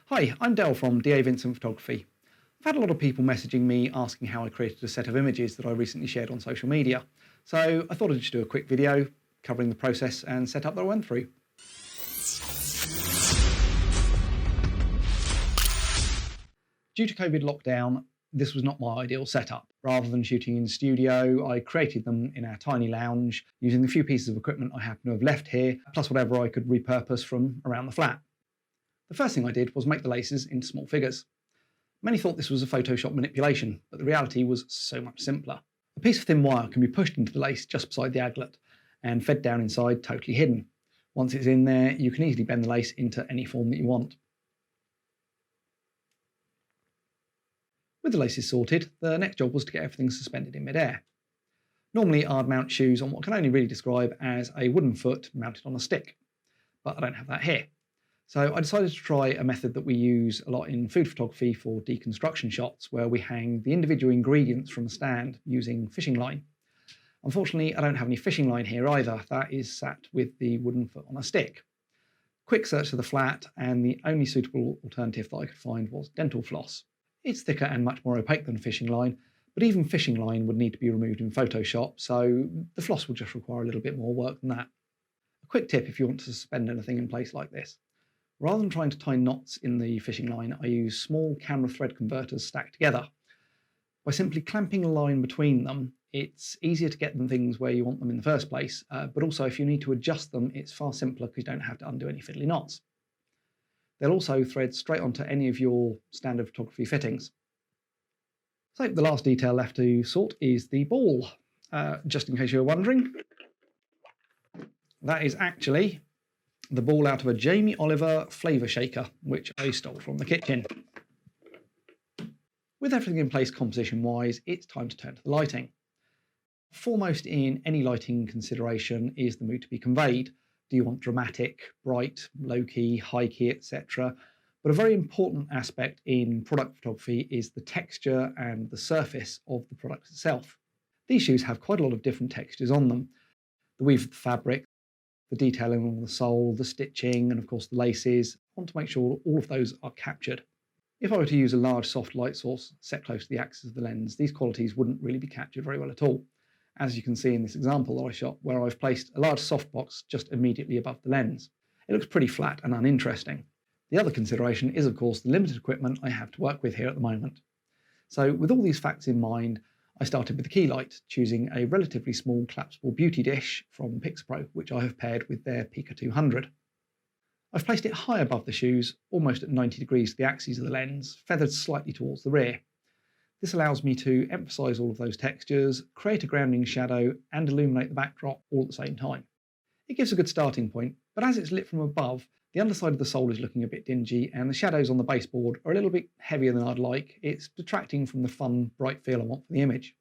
Hi, I'm Dell from DA Vincent Photography. I've had a lot of people messaging me asking how I created a set of images that I recently shared on social media. So I thought I'd just do a quick video covering the process and setup that I went through. Due to COVID lockdown, this was not my ideal setup. Rather than shooting in studio, I created them in our tiny lounge using the few pieces of equipment I happen to have left here, plus whatever I could repurpose from around the flat. The first thing I did was make the laces into small figures. Many thought this was a Photoshop manipulation, but the reality was so much simpler. A piece of thin wire can be pushed into the lace just beside the aglet and fed down inside totally hidden. Once it's in there, you can easily bend the lace into any form that you want. With the laces sorted, the next job was to get everything suspended in midair. Normally I'd mount shoes on what I can only really describe as a wooden foot mounted on a stick, but I don't have that here. So I decided to try a method that we use a lot in food photography for deconstruction shots, where we hang the individual ingredients from a stand using fishing line. Unfortunately, I don't have any fishing line here either. That is sat with the wooden foot on a stick. Quick search of the flat, and the only suitable alternative that I could find was dental floss. It's thicker and much more opaque than fishing line, but even fishing line would need to be removed in Photoshop, so the floss will just require a little bit more work than that. A quick tip if you want to suspend anything in place like this. Rather than trying to tie knots in the fishing line, I use small camera thread converters stacked together. By simply clamping a line between them, it's easier to get them things where you want them in the first place, but also if you need to adjust them, it's far simpler because you don't have to undo any fiddly knots. They'll also thread straight onto any of your standard photography fittings. So the last detail left to sort is the ball. Just in case you were wondering, that is actually the ball out of a Jamie Oliver flavour shaker, which I stole from the kitchen. With everything in place composition-wise, it's time to turn to the lighting. Foremost in any lighting consideration is the mood to be conveyed. Do you want dramatic, bright, low-key, high-key, etc.? But a very important aspect in product photography is the texture and the surface of the product itself. These shoes have quite a lot of different textures on them. The weave of the fabric, the detailing on the sole, the stitching, and of course the laces. I want to make sure all of those are captured. If I were to use a large soft light source set close to the axis of the lens, these qualities wouldn't really be captured very well at all. As you can see in this example that I shot, where I've placed a large softbox just immediately above the lens. It looks pretty flat and uninteresting. The other consideration is of course the limited equipment I have to work with here at the moment. So with all these facts in mind, I started with the key light, choosing a relatively small collapsible beauty dish from Pixpro, which I have paired with their Pica 200. I've placed it high above the shoes, almost at 90 degrees to the axes of the lens, feathered slightly towards the rear. This allows me to emphasise all of those textures, create a grounding shadow, and illuminate the backdrop all at the same time. It gives a good starting point, but as it's lit from above, the underside of the sole is looking a bit dingy, and the shadows on the baseboard are a little bit heavier than I'd like. It's detracting from the fun, bright feel I want for the image.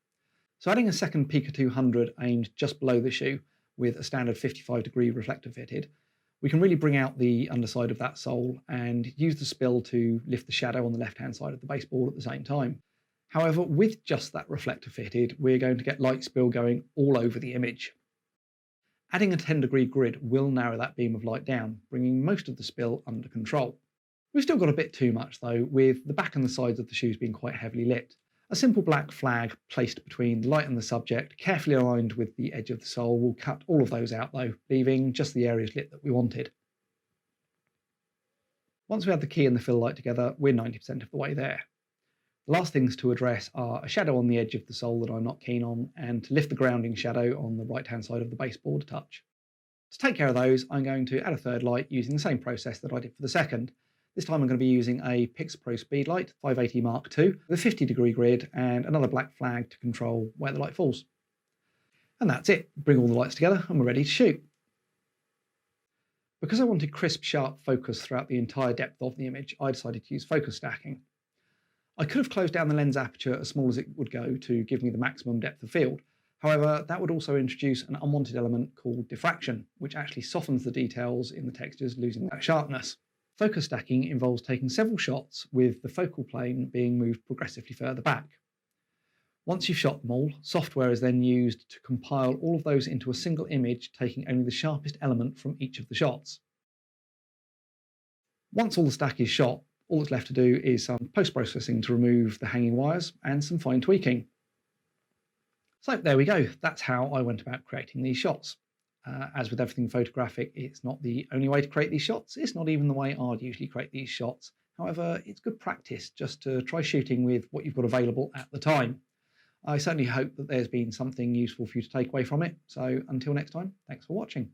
So adding a second Pica 200 aimed just below the shoe, with a standard 55-degree reflector fitted, we can really bring out the underside of that sole and use the spill to lift the shadow on the left-hand side of the baseboard at the same time. However, with just that reflector fitted, we're going to get light spill going all over the image. Adding a 10-degree grid will narrow that beam of light down, bringing most of the spill under control. We've still got a bit too much though, with the back and the sides of the shoes being quite heavily lit. A simple black flag placed between the light and the subject, carefully aligned with the edge of the sole, will cut all of those out though, leaving just the areas lit that we wanted. Once we have the key and the fill light together, we're 90% of the way there. The last things to address are a shadow on the edge of the sole that I'm not keen on, and to lift the grounding shadow on the right-hand side of the baseboard a touch. To take care of those, I'm going to add a third light using the same process that I did for the second. This time I'm going to be using a Pixpro Speedlight 580 Mark II with a 50-degree grid and another black flag to control where the light falls. And that's it. Bring all the lights together and we're ready to shoot. Because I wanted crisp, sharp focus throughout the entire depth of the image, I decided to use focus stacking. I could have closed down the lens aperture as small as it would go to give me the maximum depth of field. However, that would also introduce an unwanted element called diffraction, which actually softens the details in the textures, losing that sharpness. Focus stacking involves taking several shots with the focal plane being moved progressively further back. Once you've shot them all, software is then used to compile all of those into a single image, taking only the sharpest element from each of the shots. Once all the stack is shot, All that's left to do is some post-processing to remove the hanging wires and some fine tweaking. So there we go. That's how I went about creating these shots. As with everything photographic, it's not the only way to create these shots. It's not even the way I'd usually create these shots. However, it's good practice just to try shooting with what you've got available at the time. I certainly hope that there's been something useful for you to take away from it. So until next time, thanks for watching.